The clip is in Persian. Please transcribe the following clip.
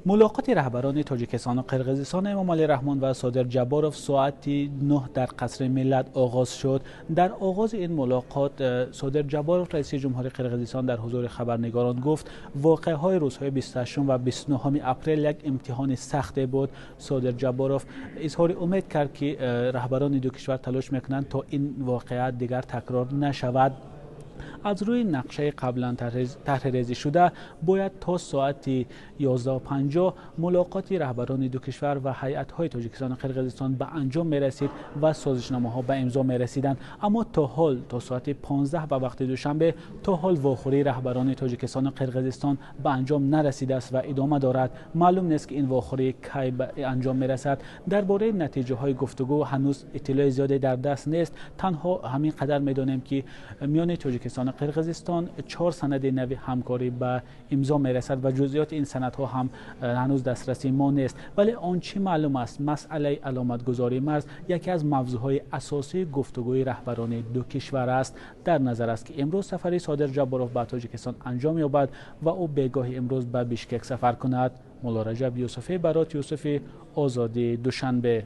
ملاقات رهبران تاجیکستان و قرقیزستان امامعلی رحمان و صادر جباروف ساعت 9 در قصر ملت آغاز شد. در آغاز این ملاقات صادر جباروف رئیس جمهوری قرقیزستان در حضور خبرنگاران گفت واقعه‌های روزهای 28 و 29 اپریل یک امتحان سخت بود. صادر جباروف اظهار امید کرد که رهبران دو کشور تلاش میکنند تا این واقعه دیگر تکرار نشود. از روی نقشه قبلا طرح‌ریزی شده باید تا ساعت 11:50 ملاقات رهبران دو کشور و هیئت‌های تاجیکستان و قرقیزستان به انجام می‌رسید و سازشنامه‌ها به امضا می‌رسیدند، اما تا حال تا ساعت 15 به وقت دوشنبه تا حال واخوری رهبران تاجیکستان و قرقیزستان به انجام نرسیده است و ادامه دارد. معلوم نیست که این واخوری کی به انجام می‌رسد. درباره نتیجه‌های گفتگو هنوز اطلاع زیادی در دست نیست. تنها همین قدر می‌دانیم که میان تاجیکستان و قرقیزستان 4 سند نوی همکاری به امضا میرسد و جزئیات این سندها هم هنوز دسترسی ما نیست. ولی آنچه معلوم است مسئله علامتگذاری مرز یکی از موضوعهای اساسی گفتگوی رهبران دو کشور است. در نظر است که امروز سفری صادر جباروف به تاجیکستان انجام یابد و او بگاه امروز به بیشکک سفر کند. مولا رجب یوسفی برات یوسفی، آزادی، دوشنبه.